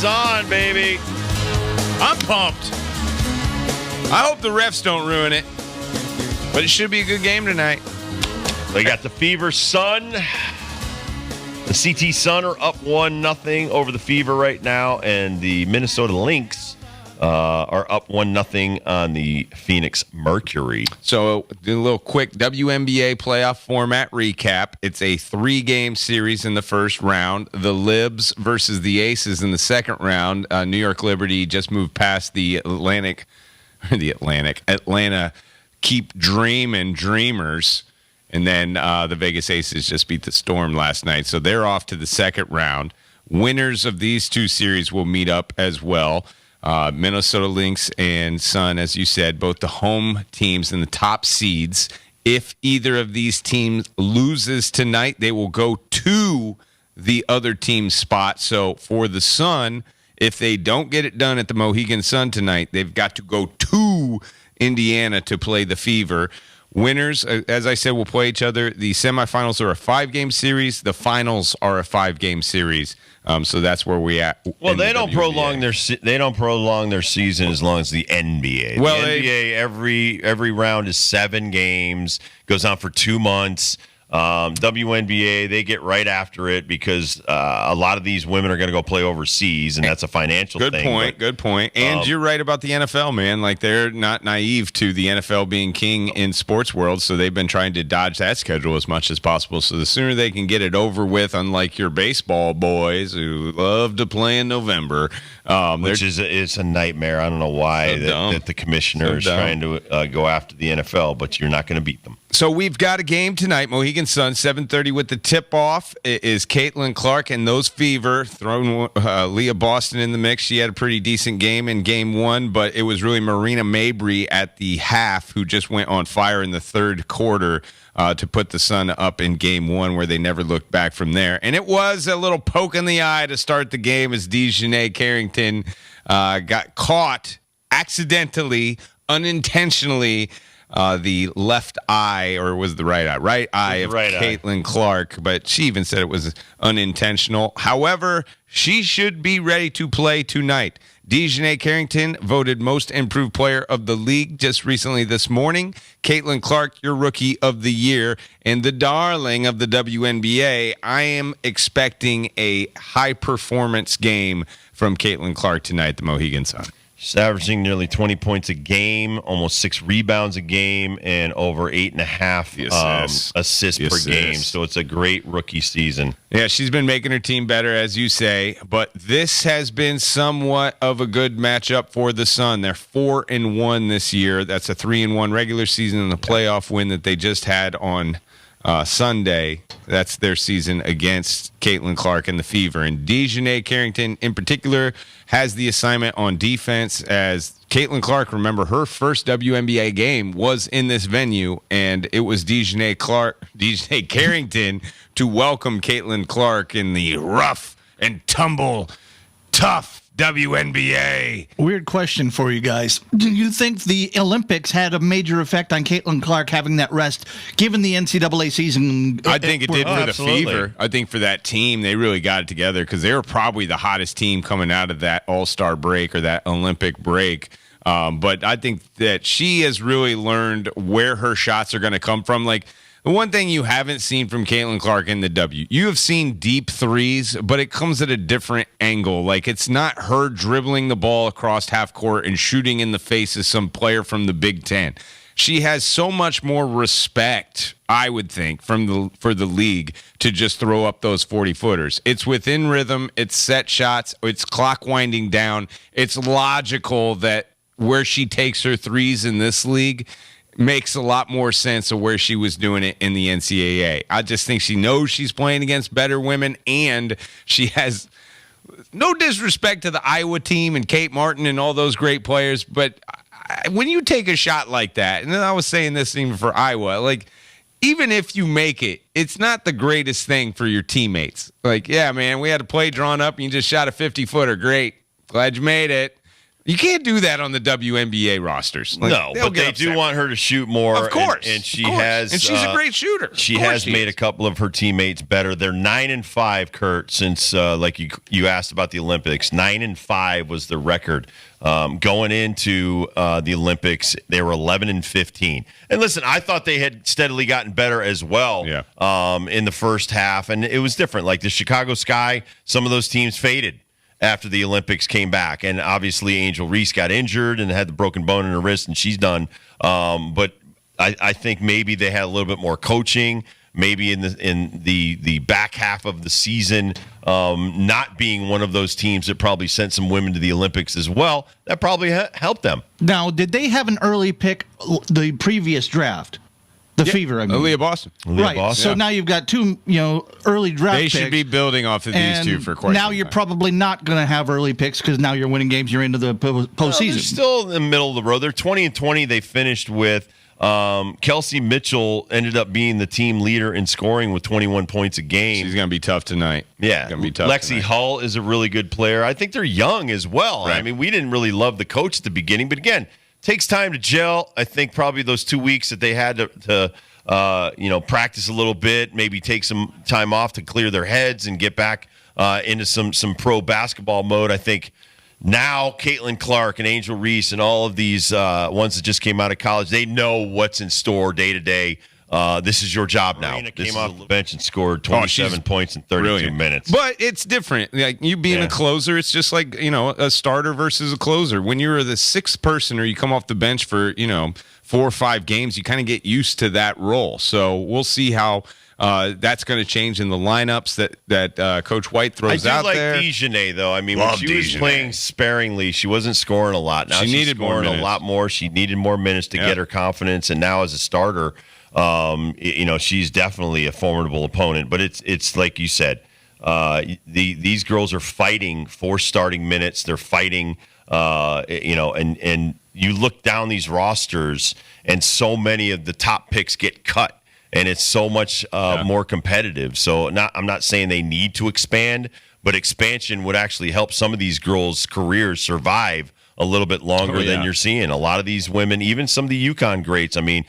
It's on, baby. I'm pumped. I hope the refs don't ruin it. But it should be a good game tonight. They got the Fever Sun. The CT Sun are up 1-0 over the Fever right now, and the Minnesota Lynx are up 1-0 on the Phoenix Mercury. So, do a little quick WNBA playoff format recap. It's a 3-game series in the first round. The Libs versus the Aces in the second round. New York Liberty just moved past the Atlanta Keep Dreamin' Dreamers. And then the Vegas Aces just beat the Storm last night. So they're off to the second round. Winners of these two series will meet up as well. Minnesota Lynx and Sun, as you said, both the home teams and the top seeds. If either of these teams loses tonight, they will go to the other team's spot. So for the Sun, if they don't get it done at the Mohegan Sun tonight, they've got to go to Indiana to play the Fever. Winners, as I said, will play each other. The semifinals are a 5-game series. The finals are a 5-game series. So that's where we at. Well, they don't prolong their season as long as the NBA. Well, the NBA every round is 7 games, goes on for 2 months. WNBA, they get right after it because a lot of these women are going to go play overseas, and that's a financial thing. Good point. And you're right about the NFL, man. Like, they're not naive to the NFL being king in sports world, so they've been trying to dodge that schedule as much as possible. So the sooner they can get it over with, unlike your baseball boys who love to play in November. Which is a nightmare. I don't know why that the commissioner is trying to go after the NFL, but you're not going to beat them. So we've got a game tonight, Mohegan Sun, 7:30 with the tip-off. It is Caitlin Clark and those Fever throwing Leah Boston in the mix. She had a pretty decent game in game 1, but it was really Marina Mabry at the half who just went on fire in the third quarter to put the Sun up in game 1, where they never looked back from there. And it was a little poke in the eye to start the game as Dejanay Carrington got caught accidentally, unintentionally, the left eye, or was the right eye of Caitlin Clark, but she even said it was unintentional. However, she should be ready to play tonight. Dejanay Carrington voted most improved player of the league just recently this morning. Caitlin Clark, your rookie of the year, and the darling of the WNBA. I am expecting a high-performance game from Caitlin Clark tonight, the Mohegan Sun. She's averaging nearly 20 points a game, almost 6 rebounds a game, and over 8.5 assists per game. So it's a great rookie season. Yeah, she's been making her team better, as you say. But this has been somewhat of a good matchup for the Sun. They're 4-1 this year. That's a 3-1 regular season and the playoff win that they just had on Sunday. That's their season against Caitlin Clark and the Fever. And Dejanay Carrington, in particular, has the assignment on defense, as Caitlin Clark, remember, her first WNBA game was in this venue, and it was Dejanay Carrington to welcome Caitlin Clark in the rough and tumble, tough WNBA. Weird question for you guys. Do you think the Olympics had a major effect on Caitlin Clark having that rest, given the NCAA season? I think it did for the Fever. I think for that team, they really got it together because they were probably the hottest team coming out of that All-Star break or that Olympic break. But I think that she has really learned where her shots are going to come from. Like, the one thing you haven't seen from Caitlin Clark in the W, you have seen deep threes, but it comes at a different angle. Like, it's not her dribbling the ball across half court and shooting in the face of some player from the Big Ten. She has so much more respect, I would think, for the league to just throw up those 40-footers. It's within rhythm. It's set shots. It's clock winding down. It's logical that where she takes her threes in this league makes a lot more sense of where she was doing it in the NCAA. I just think she knows she's playing against better women, and she has no disrespect to the Iowa team and Kate Martin and all those great players, but when you take a shot like that, and then I was saying this even for Iowa, like, even if you make it, it's not the greatest thing for your teammates. Like, yeah, man, we had a play drawn up and you just shot a 50-footer. Great. Glad you made it. You can't do that on the WNBA rosters. No, but they do want her to shoot more. Of course. And she of course. has. And she's a great shooter. She has made a couple of her teammates better. They're 9-5, Kurt, since like you asked about the Olympics. 9-5 was the record. Going into the Olympics, they were 11-15. And listen, I thought they had steadily gotten better as well in the first half. And it was different. Like the Chicago Sky, some of those teams faded after the Olympics came back. And obviously Angel Reese got injured and had the broken bone in her wrist, and she's done. But I think maybe they had a little bit more coaching, maybe in the back half of the season, not being one of those teams that probably sent some women to the Olympics as well. That probably helped them. Now, did they have an early pick the previous draft? The Fever, I mean. Aaliyah Boston. Right. Boston. So now you've got two, early draft picks. They should be building off of these two for quite now some you're time. probably not going to have early picks because now you're winning games. You're into the postseason. They're still in the middle of the road. They're 20-20. They finished with Kelsey Mitchell ended up being the team leader in scoring with 21 points a game. She's going to be tough tonight. Yeah. Going to be tough Lexi tonight. Hull is a really good player. I think they're young as well. Right. I mean, we didn't really love the coach at the beginning, but again, takes time to gel. I think probably those 2 weeks that they had to practice a little bit, maybe take some time off to clear their heads and get back into some pro basketball mode. I think now Caitlin Clark and Angel Reese and all of these ones that just came out of college, they know what's in store day to day. This is your job now. Marina This came is off the bench and scored 27 points in 32 brilliant. minutes. But it's different. Like you being a closer, it's just like, a starter versus a closer. When you're the sixth person or you come off the bench for, 4 or 5 games, you kind of get used to that role. So we'll see how that's going to change in the lineups that Coach White throws out there. I do like Dejanay, though. I mean, Love when she was Dejanay. playing sparingly, she wasn't scoring a lot. Now she's needed more scoring a minutes. lot more. She needed more minutes to get her confidence. And now as a starter, she's definitely a formidable opponent. But it's like you said, these girls are fighting for starting minutes. They're fighting, and you look down these rosters, and so many of the top picks get cut, and it's so much more competitive. So I'm not saying they need to expand, but expansion would actually help some of these girls' careers survive a little bit longer than you're seeing. A lot of these women, even some of the UConn greats. I mean,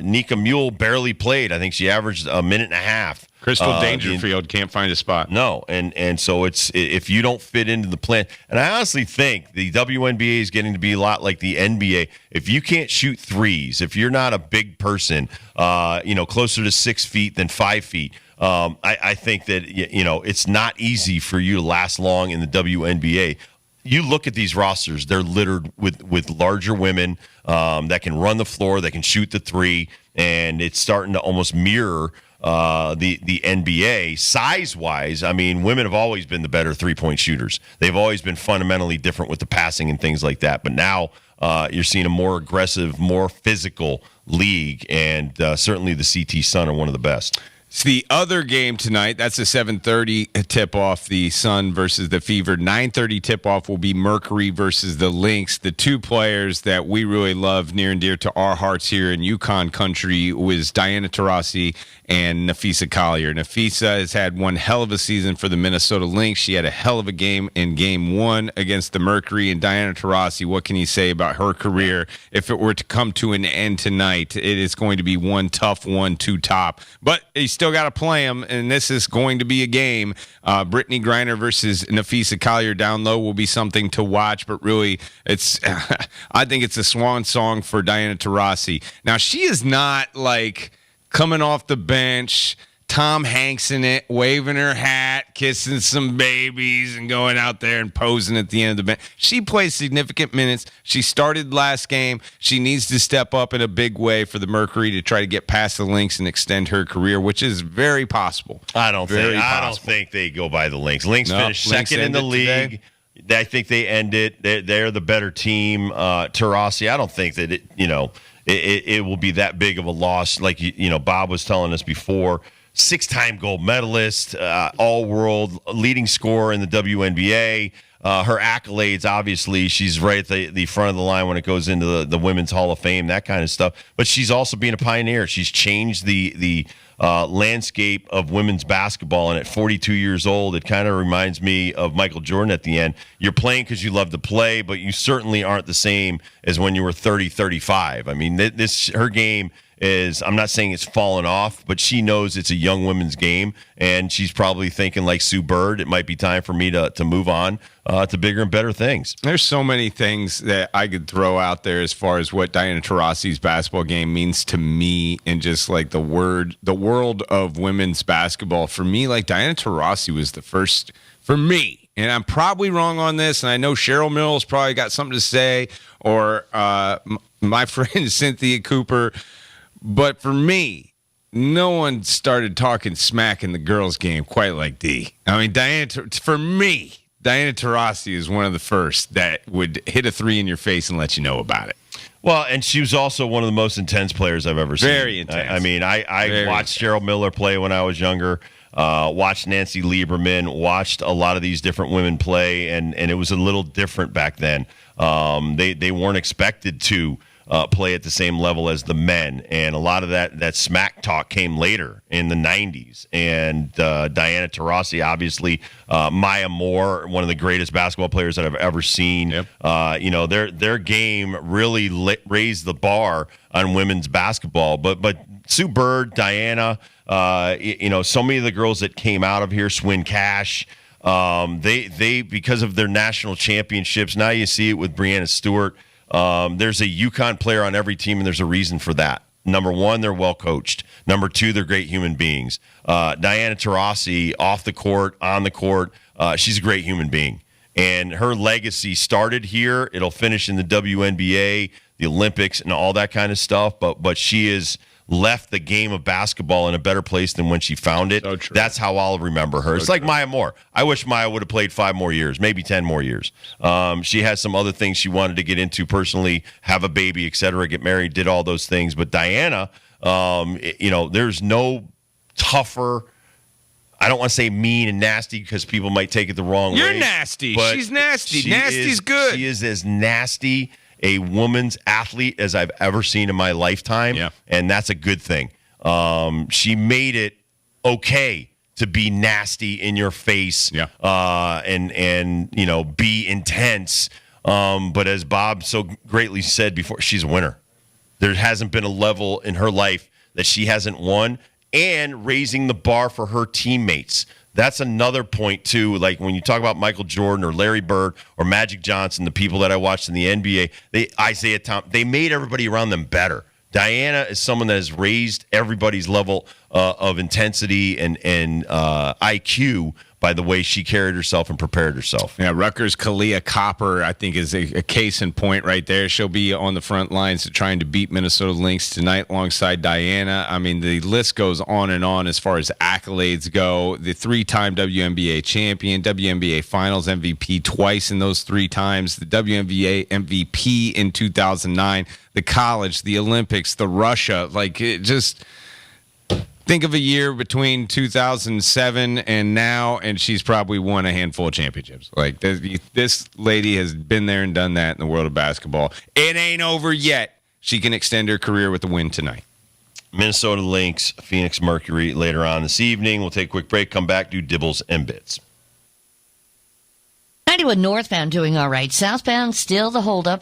Nika Mule barely played. I think she averaged a minute and a half. Crystal Dangerfield can't find a spot. No, and so it's if you don't fit into the plan. And I honestly think the WNBA is getting to be a lot like the NBA. If you can't shoot threes, if you're not a big person, closer to 6 feet than 5 feet, I think that it's not easy for you to last long in the WNBA. You look at these rosters; they're littered with larger women that can run the floor, that can shoot the three, and it's starting to almost mirror the NBA size-wise. I mean, women have always been the better three-point shooters. They've always been fundamentally different with the passing and things like that. But now you're seeing a more aggressive, more physical league, and certainly the CT Sun are one of the best. It's the other game tonight. That's a 7:30 tip-off, the Sun versus the Fever. 9:30 tip-off will be Mercury versus the Lynx. The two players that we really love near and dear to our hearts here in Yukon country was Diana Taurasi and Nafisa Collier. Nafisa has had one hell of a season for the Minnesota Lynx. She had a hell of a game in Game 1 against the Mercury. And Diana Taurasi, what can you say about her career? If it were to come to an end tonight, it is going to be one tough one to top. But you still got to play them, and this is going to be a game. Brittany Griner versus Nafisa Collier down low will be something to watch, but really, I think it's a swan song for Diana Taurasi. Now, she is not like coming off the bench, Tom Hanks in it, waving her hat, kissing some babies, and going out there and posing at the end of the bench. She plays significant minutes. She started last game. She needs to step up in a big way for the Mercury to try to get past the Lynx and extend her career, which is very possible. I don't think they go by the Lynx. Lynx finished second in the league. Today. I think they end it. They're the better team. Taurasi, I don't think that it will be that big of a loss. Like Bob was telling us before. 6-time gold medalist, all-world leading scorer in the WNBA. her accolades, obviously, she's right at the front of the line when it goes into the Women's Hall of Fame, that kind of stuff. But she's also being a pioneer. She's changed the landscape of women's basketball, and at 42 years old, it kind of reminds me of Michael Jordan at the end. You're playing because you love to play, but you certainly aren't the same as when you were 30, 35. I mean, her game is, I'm not saying it's fallen off, but she knows it's a young women's game, and she's probably thinking like Sue Bird, it might be time for me to move on to bigger and better things. There's so many things that I could throw out there as far as what Diana Taurasi's basketball game means to me, and just like the world of women's basketball. For me, like Diana Taurasi was the first for me, and I'm probably wrong on this, and I know Cheryl Mills probably got something to say, or my friend Cynthia Cooper. But for me, no one started talking smack in the girls' game quite like D. I mean, Diana Taurasi is one of the first that would hit a three in your face and let you know about it. Well, and she was also one of the most intense players I've ever seen. Very intense. I mean, I watched Cheryl Miller play when I was younger, watched Nancy Lieberman, watched a lot of these different women play, and it was a little different back then. They weren't expected to play at the same level as the men, and a lot of that smack talk came later in the 90s. And Diana Taurasi, obviously, Maya Moore, one of the greatest basketball players that I've ever seen. Yep. Their game really raised the bar on women's basketball. But Sue Bird, Diana, so many of the girls that came out of here, Swin Cash, they because of their national championships. Now you see it with Breanna Stewart. There's a UConn player on every team, and there's a reason for that. Number one, they're well coached. Number two, they're great human beings. Diana Taurasi, off the court, on the court, she's a great human being. And her legacy started here. It'll finish in the WNBA, the Olympics, and all that kind of stuff. But she is left the game of basketball in a better place than when she found it. So true. That's how I'll remember her. It's like Maya Moore. I wish Maya would have played 5 more years, maybe 10 more years. She has some other things she wanted to get into personally, have a baby, et cetera, get married, did all those things. But Diana, there's no tougher, I don't want to say mean and nasty because people might take it the wrong way. You're nasty. She's nasty. Nasty's good. She is as nasty a woman's athlete as I've ever seen in my lifetime, and that's a good thing. She made it okay to be nasty in your face, and be intense. But as Bob so greatly said before, she's a winner. There hasn't been a level in her life that she hasn't won, and raising the bar for her teammates. That's another point, too. Like when you talk about Michael Jordan or Larry Bird or Magic Johnson, the people that I watched in the NBA, Isaiah Thomas, they made everybody around them better. Diana is someone that has raised everybody's level of intensity and IQ by the way she carried herself and prepared herself. Yeah, Rutgers' Kalia Copper, I think, is a case in point right there. She'll be on the front lines trying to beat Minnesota Lynx tonight alongside Diana. I mean, the list goes on and on as far as accolades go. The 3-time WNBA champion, WNBA Finals MVP twice in those 3 times, the WNBA MVP in 2009, the college, the Olympics, the Russia. Like, it just... Think of a year between 2007 and now, and she's probably won a handful of championships. Like, this lady has been there and done that in the world of basketball. It ain't over yet. She can extend her career with a win tonight. Minnesota Lynx, Phoenix Mercury later on this evening. We'll take a quick break, come back, do Dibbles and Bits. 91 northbound doing all right. Southbound, still the holdup.